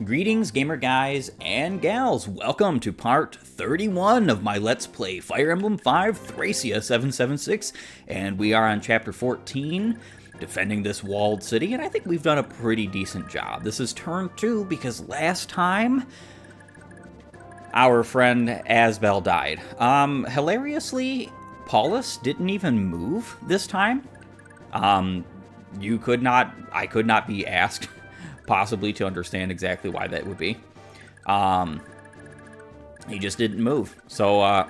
Greetings, gamer guys and gals. Welcome to part 31 of my Let's Play Fire Emblem 5 Thracia 776, and we are on chapter 14, defending this walled city, and I think we've done a pretty decent job. This is turn 2 because last time our friend Asbel died. Hilariously, Paulus didn't even move this time. I could not be asked possibly to understand exactly why that would be. He just didn't move, so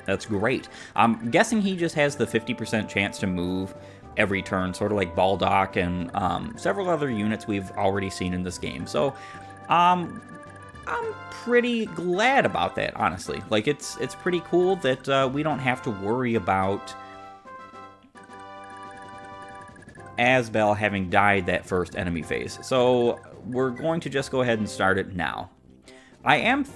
that's great. I'm guessing he just has the 50% chance to move every turn, sort of like Baldock and several other units we've already seen in this game. So I'm pretty glad about that, honestly. Like, it's pretty cool that we don't have to worry about Asbel having died that first enemy phase. So we're going to just go ahead and start it now. I am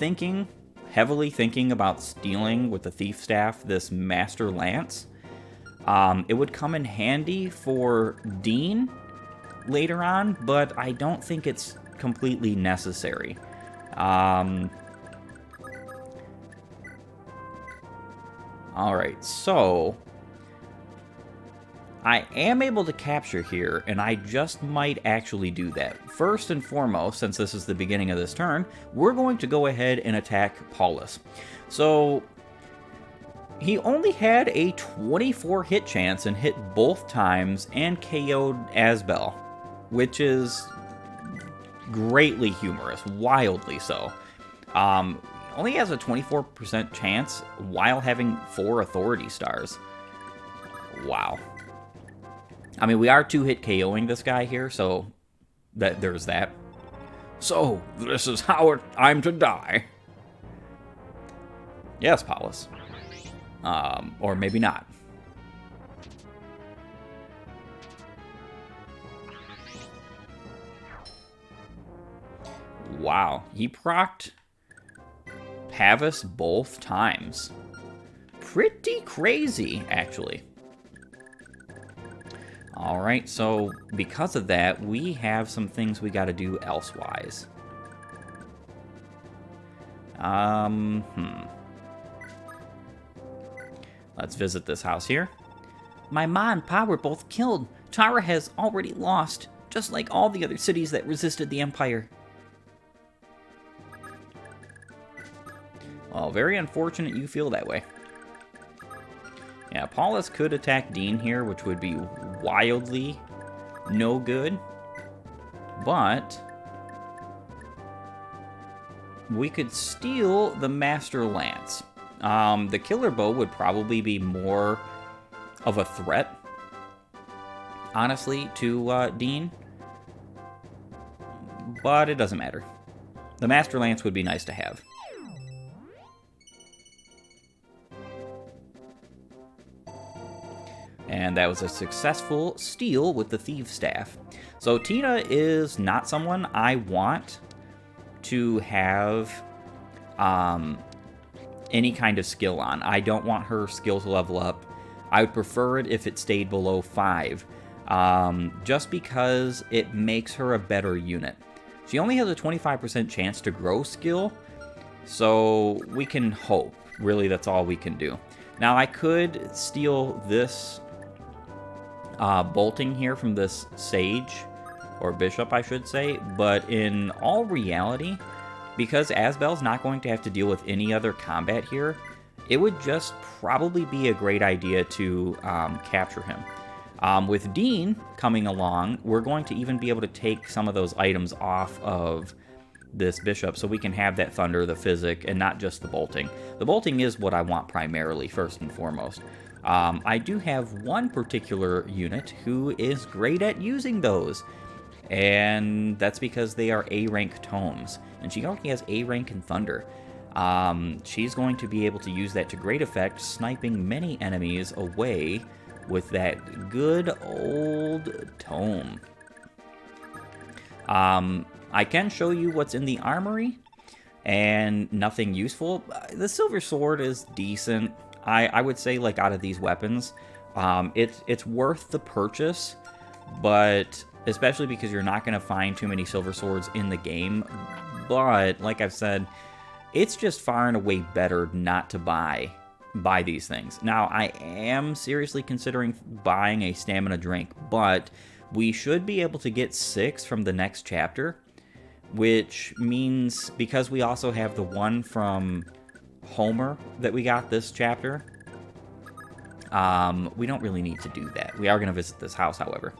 heavily thinking about stealing with the Thief Staff this Master Lance. It would come in handy for Dean later on, but I don't think it's completely necessary. Alright, so I am able to capture here, and I just might actually do that. First and foremost, since this is the beginning of this turn, we're going to go ahead and attack Paulus. So he only had a 24 hit chance and hit both times and KO'd Asbel, which is greatly humorous, wildly so. Only has a 24% chance while having 4 authority stars. Wow. I mean, we are 2-hit KOing this guy here, so there's that. So, this is how I'm to die. Yes, Paulus. Or maybe not. Wow, he procced Pavis both times. Pretty crazy, actually. Alright, so because of that, we have some things we gotta do elsewise. Let's visit this house here. My ma and pa were both killed. Tara has already lost, just like all the other cities that resisted the Empire. Well, very unfortunate you feel that way. Yeah, Paulus could attack Dean here, which would be wildly no good. But we could steal the Master Lance. The Killer Bow would probably be more of a threat, honestly, to Dean. But it doesn't matter. The Master Lance would be nice to have. And that was a successful steal with the Thief Staff. So Tina is not someone I want to have any kind of skill on. I don't want her skill to level up. I would prefer it if it stayed below 5, just because it makes her a better unit. She only has a 25% chance to grow skill, so we can hope. Really, that's all we can do. Now, I could steal this bolting here from this sage, or bishop I should say, but in all reality, because Asbel's not going to have to deal with any other combat here, it would just probably be a great idea to capture him. With Dean coming along, we're going to even be able to take some of those items off of this bishop so we can have that thunder, the physic, and not just the bolting. The bolting is what I want primarily, first and foremost. I do have one particular unit who is great at using those, and that's because they are A-rank tomes, and she already has A-rank in Thunder. She's going to be able to use that to great effect, sniping many enemies away with that good old tome. I can show you what's in the armory, and nothing useful. The Silver Sword is decent. I would say, like, out of these weapons, it's worth the purchase, but especially because you're not going to find too many silver swords in the game. But, like I've said, it's just far and away better not to buy these things. Now, I am seriously considering buying a stamina drink, but we should be able to get 6 from the next chapter, which means because we also have the one from Homer that we got this chapter, we don't really need to do that. We are going to visit this house, however.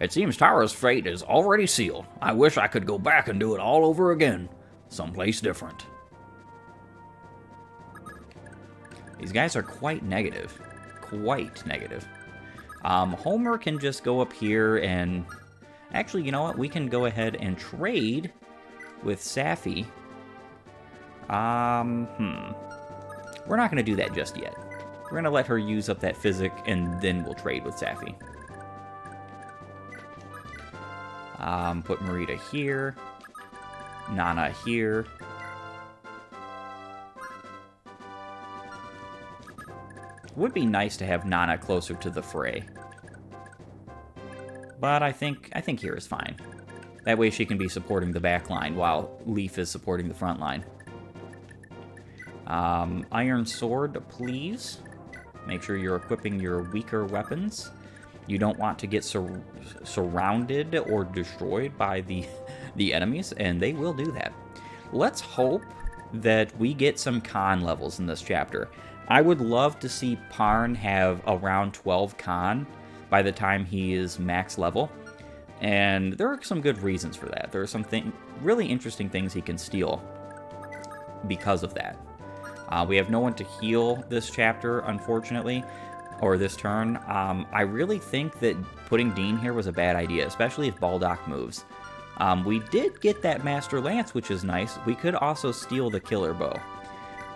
It seems Tara's fate is already sealed. I wish I could go back and do it all over again. Someplace different. These guys are quite negative. Quite negative. Homer can just go up here and... Actually, you know what? We can go ahead and trade with Safi. We're not going to do that just yet. We're going to let her use up that physic, and then we'll trade with Safi. Put Marita here. Nana here. Would be nice to have Nana closer to the fray. But I think here is fine. That way she can be supporting the back line while Leaf is supporting the front line. Iron Sword, please. Make sure you're equipping your weaker weapons. You don't want to get surrounded or destroyed by the enemies, and they will do that. Let's hope that we get some con levels in this chapter. I would love to see Parn have around 12 con by the time he is max level, and there are some good reasons for that. There are some really interesting things he can steal because of that. We have no one to heal this chapter, unfortunately, or this turn. I really think that putting Dean here was a bad idea, especially if Baldock moves. We did get that Master Lance, which is nice. We could also steal the Killer Bow,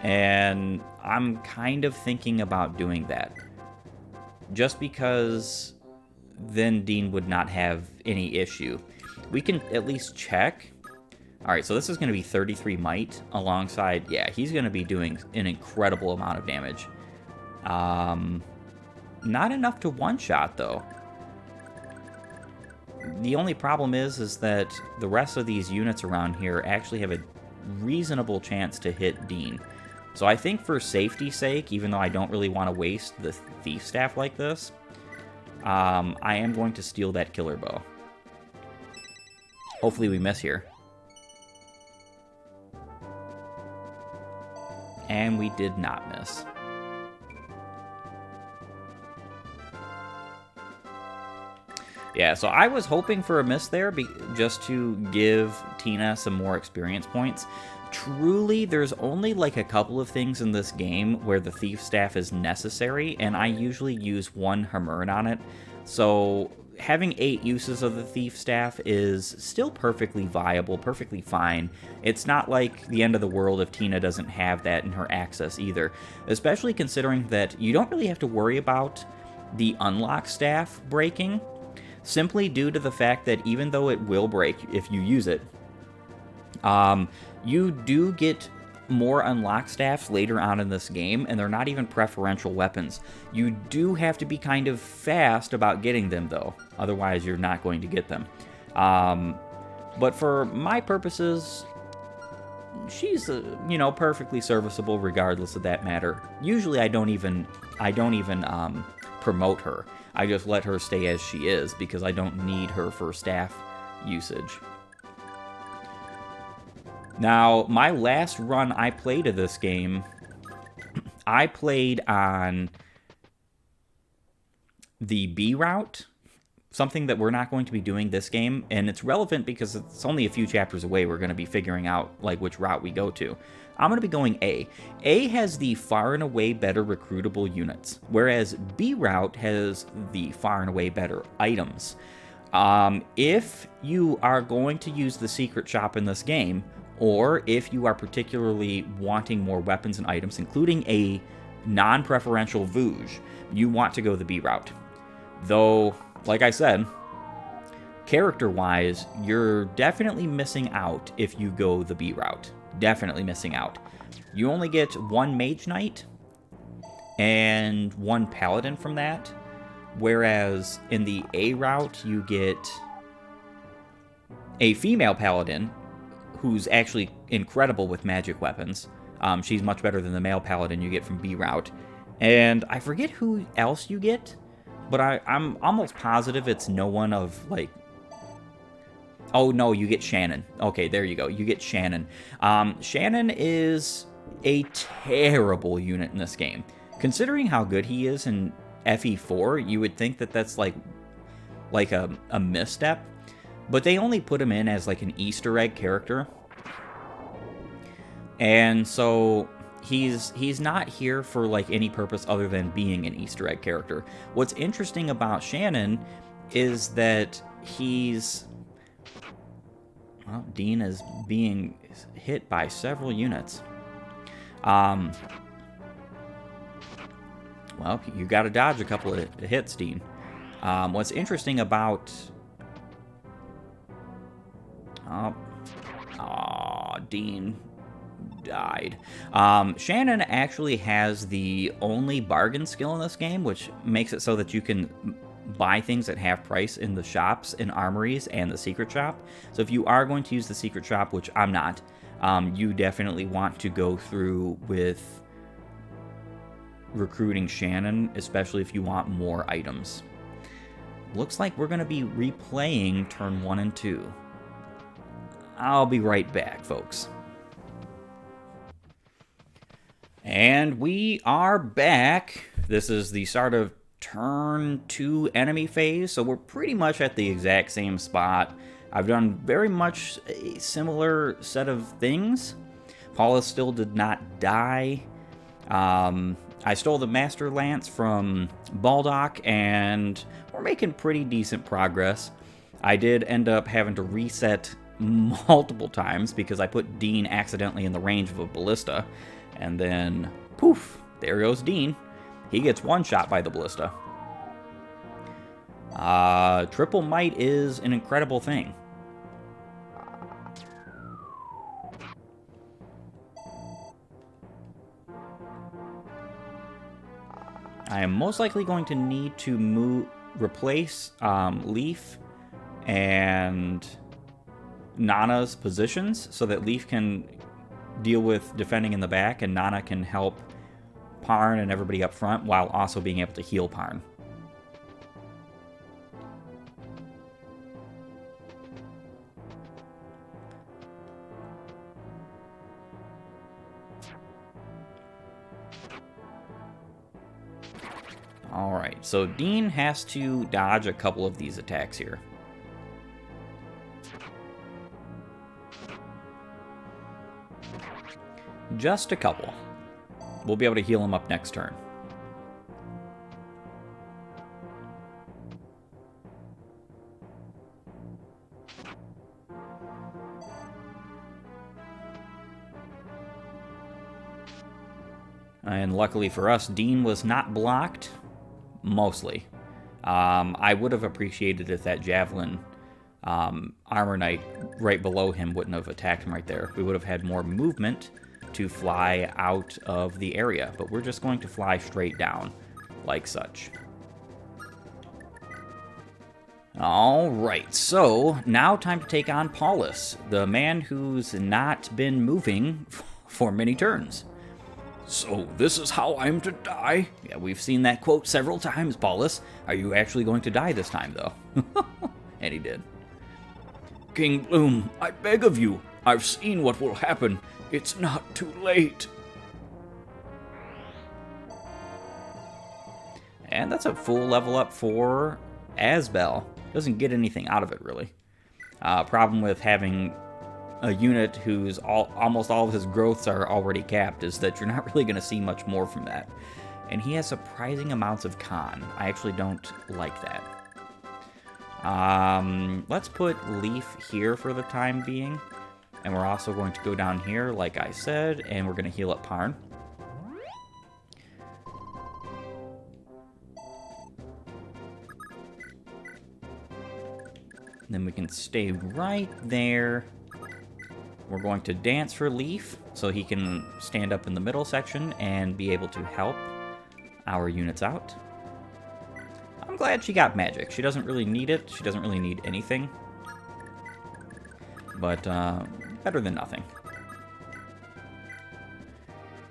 and I'm kind of thinking about doing that. Just because then Dean would not have any issue. We can at least check. Alright, so this is going to be 33 might alongside... Yeah, he's going to be doing an incredible amount of damage. Not enough to one-shot, though. The only problem is that the rest of these units around here actually have a reasonable chance to hit Dean. So I think for safety's sake, even though I don't really want to waste the Thief Staff like this, I am going to steal that Killer Bow. Hopefully we miss here. And we did not miss. Yeah, so I was hoping for a miss there just to give Tina some more experience points. Truly, there's only like a couple of things in this game where the Thief Staff is necessary, and I usually use one Hammerin on it. So having 8 uses of the Thief Staff is still perfectly viable, perfectly fine. It's not like the end of the world if Tina doesn't have that in her access either, especially considering that you don't really have to worry about the unlock staff breaking, simply due to the fact that even though it will break if you use it, you do get more unlock staffs later on in this game, and they're not even preferential weapons. You do have to be kind of fast about getting them, though. Otherwise, you're not going to get them. But for my purposes, she's, perfectly serviceable regardless of that matter. Usually, I don't even promote her. I just let her stay as she is because I don't need her for staff usage. Now, my last run I played of this game, I played on the B route, something that we're not going to be doing this game, and it's relevant because it's only a few chapters away. We're going to be figuring out like which route we go to. I'm going to be going A. A has the far and away better recruitable units, whereas B route has the far and away better items. If you are going to use the secret shop in this game, or if you are particularly wanting more weapons and items, including a non-preferential Vouge, you want to go the B route. Though, like I said, character-wise, you're definitely missing out if you go the B route. Definitely missing out. You only get 1 Mage Knight and 1 Paladin from that, whereas in the A route, you get a female paladin who's actually incredible with magic weapons. She's much better than the male paladin you get from B Route. And I forget who else you get, but I'm almost positive it's no one of, like... Oh, no, you get Shannon. Okay, there you go. You get Shannon. Shannon is a terrible unit in this game. Considering how good he is in FE4, you would think that that's like a misstep. But they only put him in as like an Easter egg character. And so he's not here for like any purpose other than being an Easter egg character. What's interesting about Shannon is that he's... Well, Dean is being hit by several units. Well, you got to dodge a couple of hits, Dean. What's interesting about... Dean died. Shannon actually has the only bargain skill in this game, which makes it so that you can buy things at half price in the shops, in armories, and the secret shop. So if you are going to use the secret shop, which I'm not, you definitely want to go through with recruiting Shannon, especially if you want more items. Looks like we're going to be replaying turn 1 and 2. I'll be right back, folks. And we are back. This is the start of turn 2 enemy phase, so we're pretty much at the exact same spot. I've done very much a similar set of things. Paulus still did not die. I stole the Master Lance from Baldock, and we're making pretty decent progress. I did end up having to reset multiple times because I put Dean accidentally in the range of a ballista, and then poof, there goes Dean. He gets one shot by the ballista. Triple might is an incredible thing. I am most likely going to need to replace Leaf and Nana's positions so that Leaf can deal with defending in the back and Nana can help Parn and everybody up front while also being able to heal Parn. Alright, so Dean has to dodge a couple of these attacks here. Just a couple. We'll be able to heal him up next turn. And luckily for us, Dean was not blocked. Mostly. I would have appreciated if that Javelin Armor Knight right below him wouldn't have attacked him right there. We would have had more movement to fly out of the area, but we're just going to fly straight down, like such. Alright, so now time to take on Paulus, the man who's not been moving for many turns. So this is how I'm to die? Yeah, we've seen that quote several times, Paulus. Are you actually going to die this time, though? And he did. King Bloom, I beg of you. I've seen what will happen. It's not too late. And that's a full level up for Asbel. Doesn't get anything out of it, really. Problem with having a unit whose almost all of his growths are already capped is that you're not really going to see much more from that. And he has surprising amounts of con. I actually don't like that. Let's put Leaf here for the time being. And we're also going to go down here, like I said, and we're going to heal up Parn. Then we can stay right there. We're going to dance for Leaf, so he can stand up in the middle section and be able to help our units out. I'm glad she got magic. She doesn't really need it. She doesn't really need anything. but better than nothing.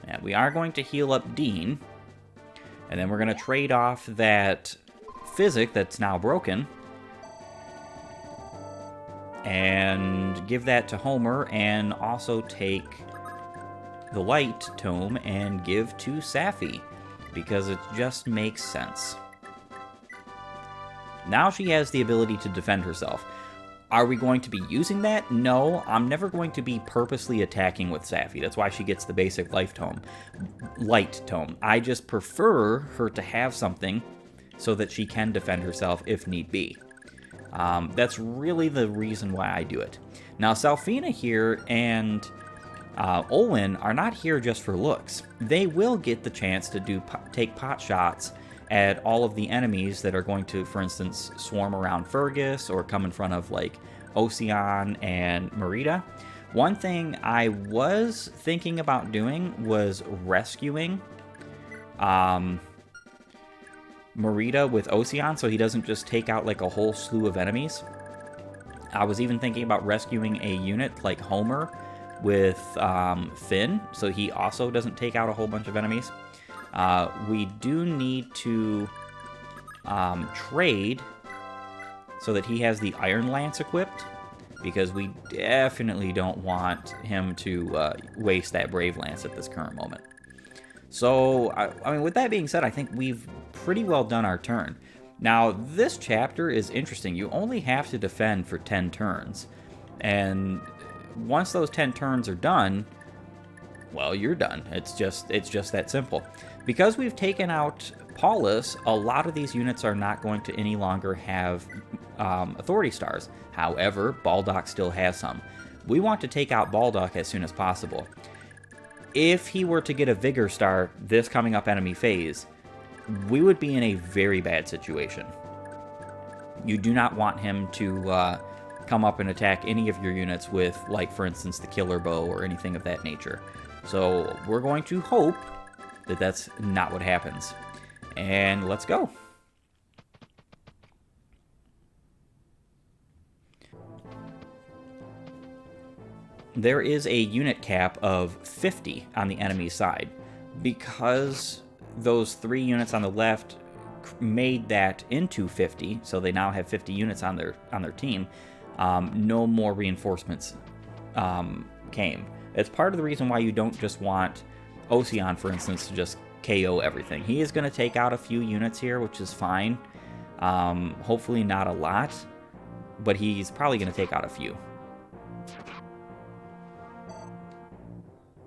And we are going to heal up Dean, and then we're going to trade off that physic that's now broken and give that to Homer, and also take the light tome and give to Safi, because it just makes sense. Now she has the ability to defend herself. Are we going to be using that? No, I'm never going to be purposely attacking with Safi. That's why she gets the basic light tome. I just prefer her to have something so that she can defend herself if need be. That's really the reason why I do it. Now, Salfina here and Olin are not here just for looks. They will get the chance to take pot shots at all of the enemies that are going to, for instance, swarm around Fergus or come in front of, like, Ocean and Merida. One thing I was thinking about doing was rescuing Merida with Ocean, so he doesn't just take out, like, a whole slew of enemies. I was even thinking about rescuing a unit like Homer with Finn, so he also doesn't take out a whole bunch of enemies. We do need to trade so that he has the Iron Lance equipped, because we definitely don't want him to waste that Brave Lance at this current moment. So, I mean, with that being said, I think we've pretty well done our turn. Now, this chapter is interesting. You only have to defend for 10 turns, and once those 10 turns are done, well, you're done. It's just that simple. Because we've taken out Paulus, a lot of these units are not going to any longer have authority stars. However, Baldock still has some. We want to take out Baldock as soon as possible. If he were to get a Vigor star this coming up enemy phase, we would be in a very bad situation. You do not want him to come up and attack any of your units with, like, for instance, the Killer Bow or anything of that nature. So we're going to hope that that's not what happens. And let's go. There is a unit cap of 50 on the enemy side. Because those 3 units on the left made that into 50, so they now have 50 units on their team, no more reinforcements came. It's part of the reason why you don't just want Ocean, for instance, to just KO everything. He is going to take out a few units here, which is fine. Hopefully not a lot, but he's probably going to take out a few.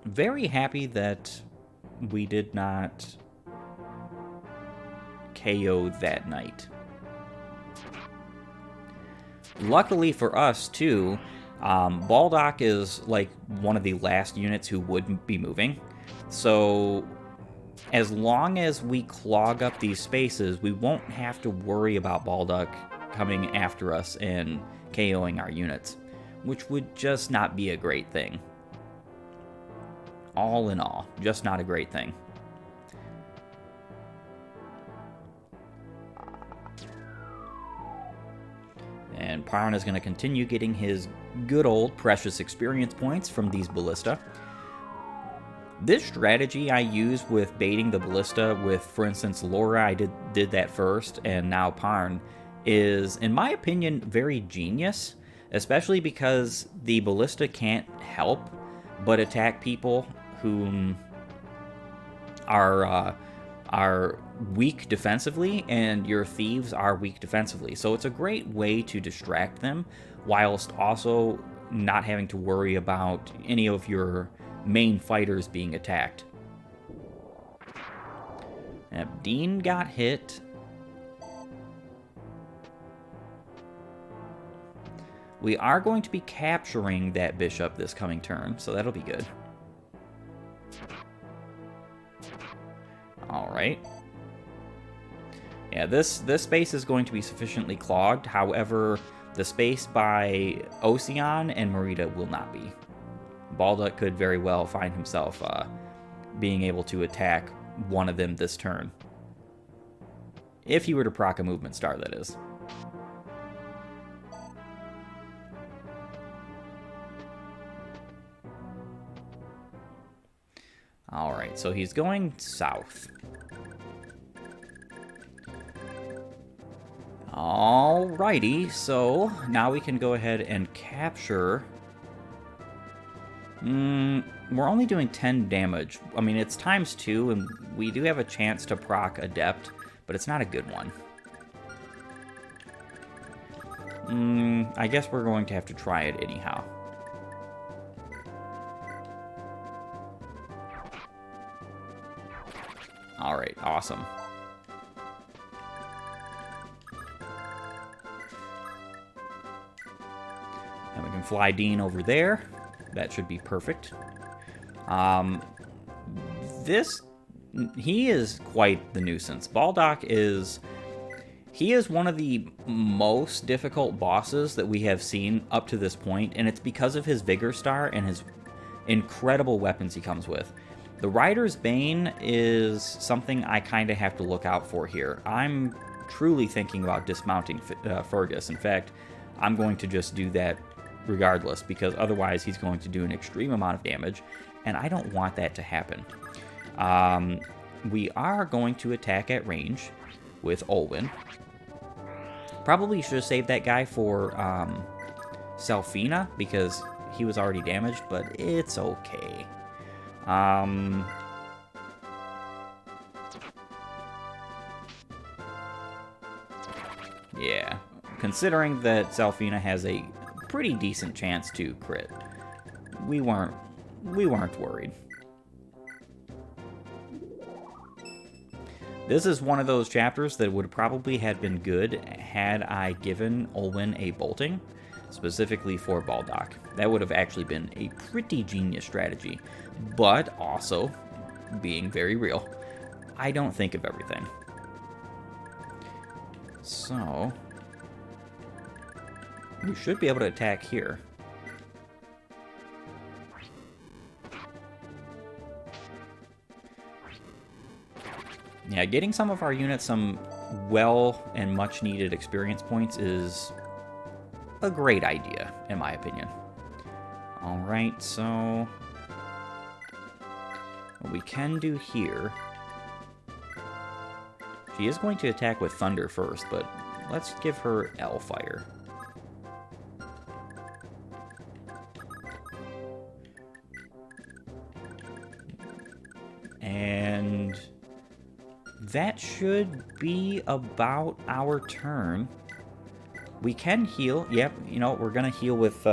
Very happy that we did not KO that knight. Luckily for us, too, Baldock is like one of the last units who wouldn't be moving. So as long as we clog up these spaces, we won't have to worry about Baldock coming after us and KOing our units, which would just not be a great thing. All in all, just not a great thing. And Parn is going to continue getting his good old precious experience points from these ballista. This strategy I use with baiting the ballista with, for instance, Laura, I did that first, and now Parn, is, in my opinion, very genius, especially because the ballista can't help but attack people who are weak defensively, and your thieves are weak defensively. So it's a great way to distract them, whilst also not having to worry about any of your main fighters being attacked. And Dean got hit. We are going to be capturing that bishop this coming turn, so that'll be good. Alright. Yeah, this space is going to be sufficiently clogged. However, the space by Ocean and Merida will not be. Baldock could very well find himself being able to attack one of them this turn. If he were to proc a movement star, that is. Alright, so he's going south. Alrighty, so now we can go ahead and capture... we're only doing 10 damage. I mean, it's ×2, and we do have a chance to proc Adept, but it's not a good one. I guess we're going to have to try it anyhow. Alright, awesome. And we can fly Dean over there. That should be perfect. He is quite the nuisance. Baldock is... He is one of the most difficult bosses that we have seen up to this point, and it's because of his Vigor Star and his incredible weapons he comes with. The Rider's Bane is something I kind of have to look out for here. I'm truly thinking about dismounting Fergus. In fact, I'm going to just do that regardless, because otherwise he's going to do an extreme amount of damage, and I don't want that to happen. We are going to attack at range with Olwen. Probably should have saved that guy for Selfina, because he was already damaged, but it's okay. Yeah, considering that Selfina has a pretty decent chance to crit, we weren't worried. This is one of those chapters that would probably have been good had I given Olwen a bolting, specifically for Baldock. That would have actually been a pretty genius strategy, but also, being very real, I don't think of everything. So, we should be able to attack here. Yeah, getting some of our units some well and much needed experience points is a great idea, in my opinion. Alright, so what we can do here... She is going to attack with Thunder first, but let's give her L-Fire. And that should be about our turn. We can heal. Yep, you know, we're going to heal with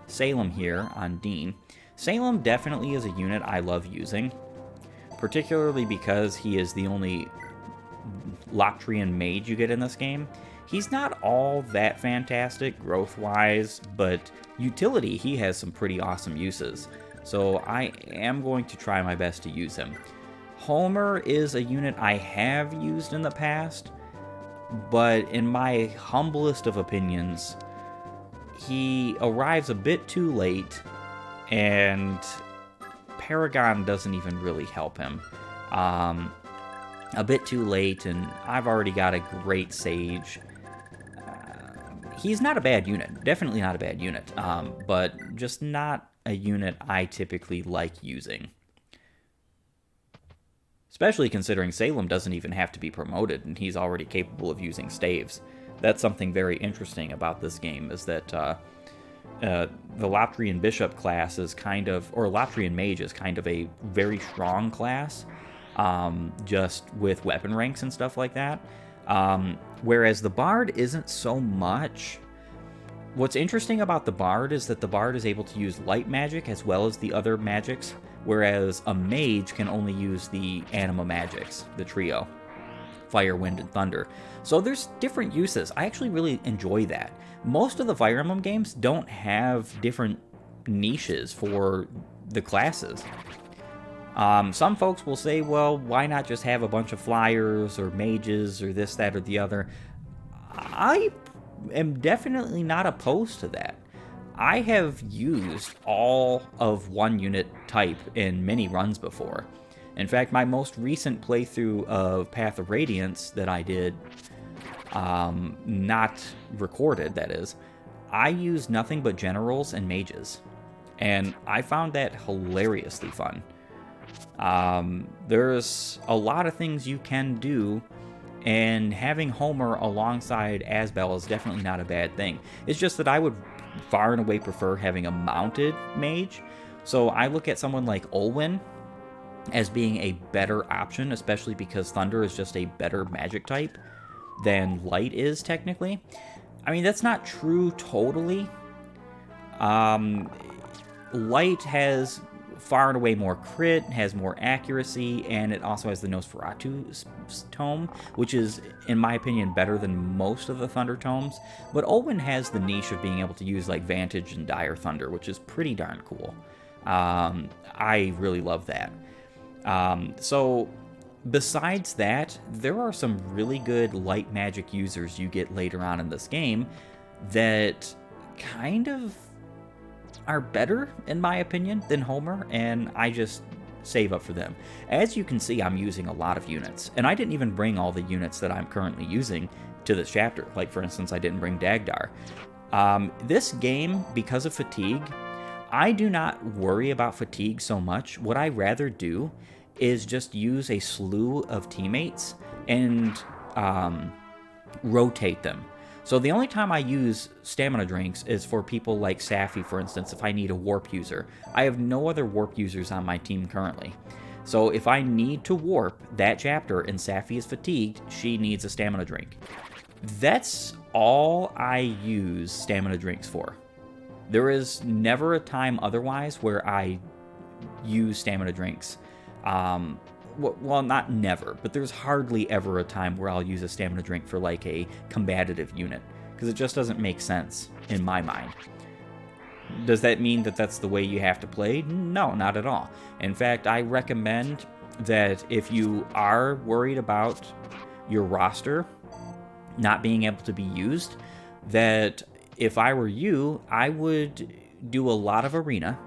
Salem here on Dean. Salem definitely is a unit I love using, particularly because he is the only Locrian mage you get in this game. He's not all that fantastic growth-wise, but utility, he has some pretty awesome uses. So I am going to try my best to use him. Homer is a unit I have used in the past, but in my humblest of opinions, he arrives a bit too late, and Paragon doesn't even really help him. A bit too late, and I've already got a great Sage. He's not a bad unit, definitely not a bad unit, but just not a unit I typically like using. Especially considering Salem doesn't even have to be promoted, and he's already capable of using staves. That's something very interesting about this game, is that the Locrian Bishop class is kind of, or Locrian Mage is kind of a very strong class, just with weapon ranks and stuff like that. Whereas the Bard isn't so much. What's interesting about the Bard is that the Bard is able to use light magic as well as the other magics, whereas a Mage can only use the anima magics, the trio, Fire, Wind, and Thunder. So there's different uses. I actually really enjoy that. Most of the Fire Emblem games don't have different niches for the classes. Some folks will say, well, why not just have a bunch of flyers or mages or this, that, or the other? I am definitely not opposed to that. I have used all of one unit type in many runs before. In fact, my most recent playthrough of Path of Radiance that I did, not recorded, that is, I used nothing but generals and mages. And I found that hilariously fun. There's a lot of things you can do, and having Homer alongside Asbel is definitely not a bad thing. It's just that I would far and away prefer having a mounted mage. So I look at someone like Olwen as being a better option, especially because Thunder is just a better magic type than Light is, technically. I mean, that's not true totally. Light has far and away more crit, has more accuracy, and it also has the Nosferatu tome, which is, in my opinion, better than most of the Thunder tomes. But Olwen has the niche of being able to use like Vantage and Dire Thunder, which is pretty darn cool. I really love that. So besides that, there are some really good light magic users you get later on in this game that kind of are better, in my opinion, than Homer, and I just save up for them. As you can see, I'm using a lot of units, and I didn't even bring all the units that I'm currently using to this chapter. Like, for instance, I didn't bring Dagdar. This game, because of fatigue, I do not worry about fatigue so much. What I rather do is just use a slew of teammates and rotate them. So the only time I use stamina drinks is for people like Safi, for instance, if I need a warp user. I have no other warp users on my team currently. So if I need to warp that chapter and Safi is fatigued, she needs a stamina drink. That's all I use stamina drinks for. There is never a time otherwise where I use stamina drinks. Well, not never, but there's hardly ever a time where I'll use a stamina drink for like a combative unit, because it just doesn't make sense in my mind. Does that mean that that's the way you have to play? No, not at all. In fact, I recommend that if you are worried about your roster not being able to be used, that if I were you, I would do a lot of arena.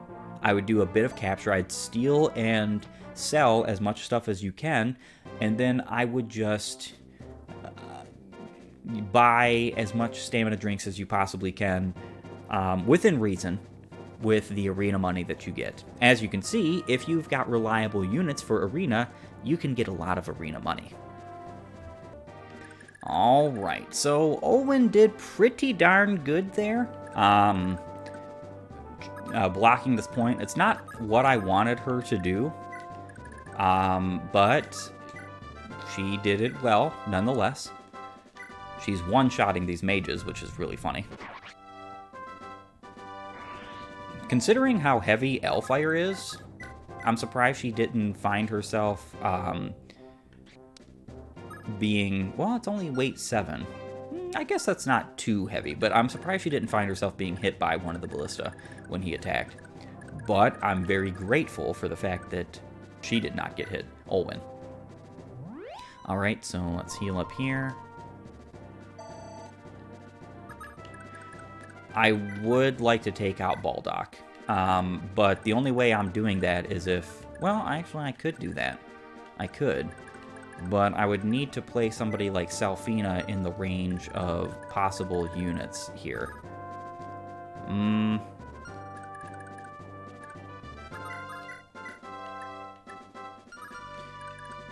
I would do a bit of capture. I'd steal and sell as much stuff as you can, and then I would just buy as much stamina drinks as you possibly can, within reason, with the arena money that you get. As you can see, if you've got reliable units for arena, you can get a lot of arena money. Alright, so Olwen did pretty darn good there. Blocking this point. It's not what I wanted her to do, but she did it well, nonetheless. She's one-shotting these mages, which is really funny. Considering how heavy Hellfire is, I'm surprised she didn't find herself being... Well, it's only weight 7. I guess that's not too heavy, but I'm surprised she didn't find herself being hit by one of the ballista when he attacked. But I'm very grateful for the fact that she did not get hit. Olwen. Alright, so let's heal up here. I would like to take out Baldock, but the only way I'm doing that is if... Well, actually, I could do that. I could. But I would need to play somebody like Salfina in the range of possible units here.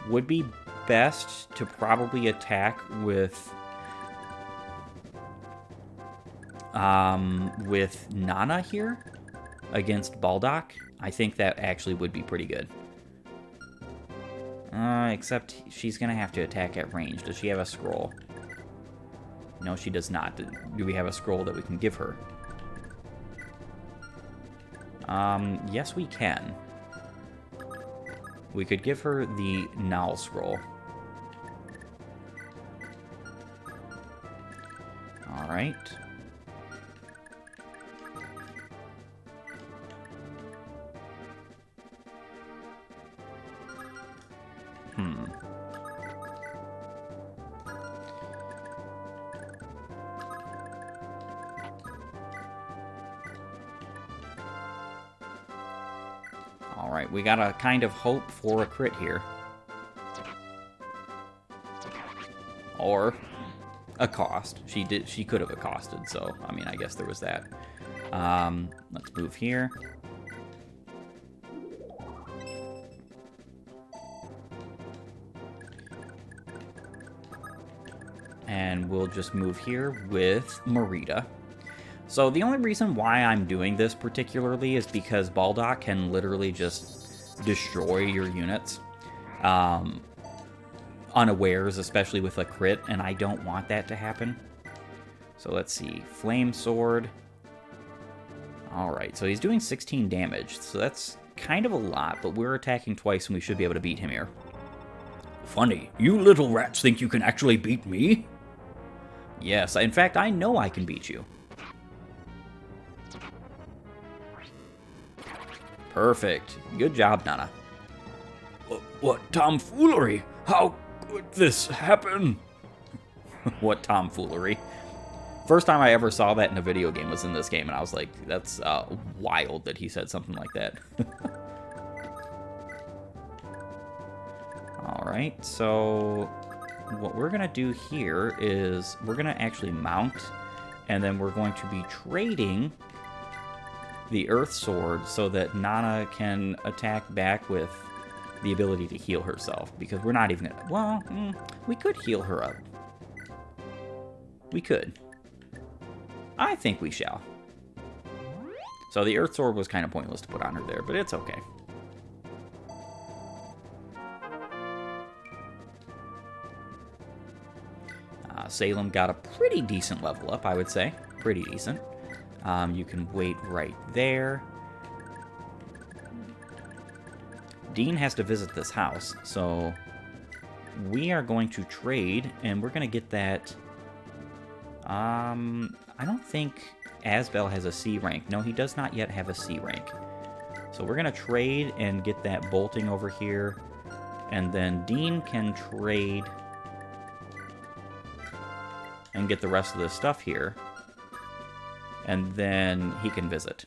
Would be best to probably attack with Nana here against Baldock. I think that actually would be pretty good. Except she's going to have to attack at range. Does she have a scroll? No, she does not. Do we have a scroll that we can give her? Yes, we can. We could give her the Null scroll. Alright. Alright, we gotta kind of hope for a crit here. Or a cost. She could have accosted, so, I mean, I guess there was that. Let's move here. And we'll just move here with Marita. So the only reason why I'm doing this particularly is because Baldock can literally just destroy your units. Unawares, especially with a crit, and I don't want that to happen. So let's see. Flame Sword. Alright, so he's doing 16 damage, so that's kind of a lot, but we're attacking twice and we should be able to beat him here. Funny, you little rats think you can actually beat me? Yes, in fact, I know I can beat you. Perfect. Good job, Nana. What tomfoolery? How could this happen? What tomfoolery? First time I ever saw that in a video game was in this game, and I was like, that's wild that he said something like that. Alright, so what we're going to do here is we're going to actually mount, and then we're going to be trading the Earth Sword so that Nana can attack back with the ability to heal herself, because we're not even going to... Well, we could heal her up. We could. I think we shall. So the Earth Sword was kind of pointless to put on her there, but it's okay. Salem got a pretty decent level up, I would say. Pretty decent. You can wait right there. Dean has to visit this house, so we are going to trade, and we're going to get that... I don't think Asbel has a C rank. No, he does not yet have a C rank. So we're going to trade and get that bolting over here, and then Dean can trade and get the rest of this stuff here, and then he can visit.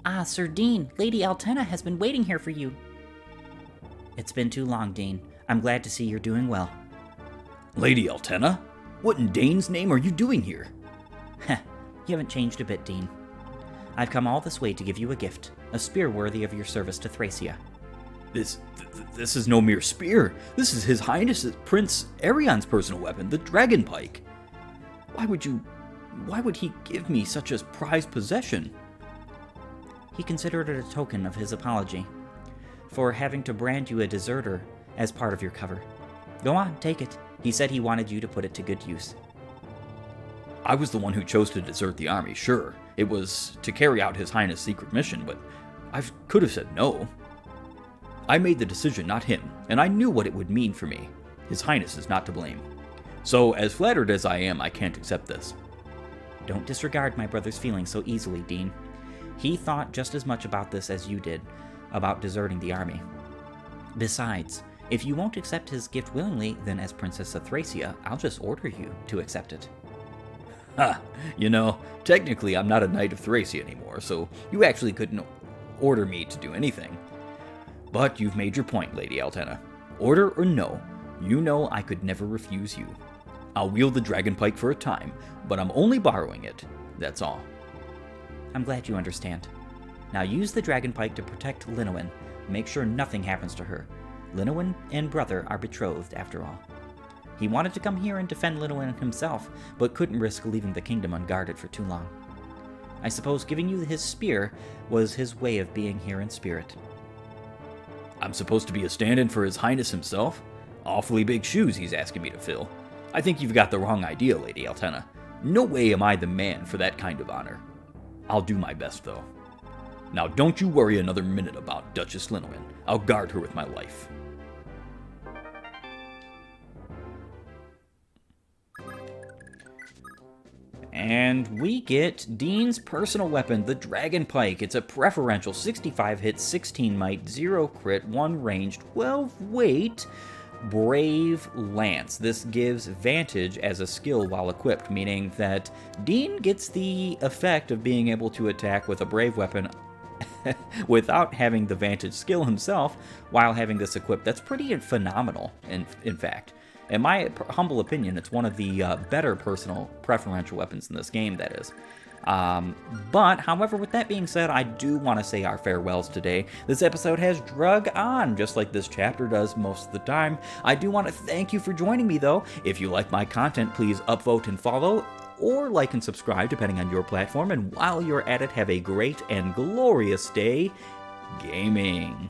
Ah, Sir Dean, Lady Altena has been waiting here for you. It's been too long, Dean. I'm glad to see you're doing well. Lady Altena? What in Dane's name are you doing here? Heh, you haven't changed a bit, Dean. I've come all this way to give you a gift, a spear worthy of your service to Thracia. This is no mere spear. This is His Highness Prince Arion's personal weapon, the Dragon Pike. Why would he give me such a prized possession? He considered it a token of his apology for having to brand you a deserter as part of your cover. Go on, take it. He said he wanted you to put it to good use. I was the one who chose to desert the army, sure. It was to carry out His Highness' secret mission, but I could have said no. I made the decision, not him, and I knew what it would mean for me. His Highness is not to blame. So, as flattered as I am, I can't accept this. Don't disregard my brother's feelings so easily, Dean. He thought just as much about this as you did, about deserting the army. Besides, if you won't accept his gift willingly, then as Princess of Thracia, I'll just order you to accept it. Ha! You know, technically I'm not a Knight of Thracia anymore, so you actually couldn't order me to do anything. But you've made your point, Lady Altena. Order or no, you know I could never refuse you. I'll wield the Dragon Pike for a time, but I'm only borrowing it, that's all. I'm glad you understand. Now use the Dragon Pike to protect Linowin. Make sure nothing happens to her. Linowin and brother are betrothed, after all. He wanted to come here and defend Linowin himself, but couldn't risk leaving the kingdom unguarded for too long. I suppose giving you his spear was his way of being here in spirit. I'm supposed to be a stand-in for His Highness himself? Awfully big shoes he's asking me to fill. I think you've got the wrong idea, Lady Altena. No way am I the man for that kind of honor. I'll do my best, though. Now, don't you worry another minute about Duchess Linowin. I'll guard her with my life. And we get Dean's personal weapon, the Dragon Pike. It's a preferential 65 hit, 16 might, 0 crit, 1 range, 12 weight, Brave Lance. This gives Vantage as a skill while equipped, meaning that Dean gets the effect of being able to attack with a Brave weapon without having the Vantage skill himself while having this equipped. That's pretty phenomenal, in fact. In my humble opinion, it's one of the better personal preferential weapons in this game, that is. But, however, with that being said, I do want to say our farewells today. This episode has drug on, just like this chapter does most of the time. I do want to thank you for joining me, though. If you like my content, please upvote and follow, or like and subscribe, depending on your platform. And while you're at it, have a great and glorious day gaming.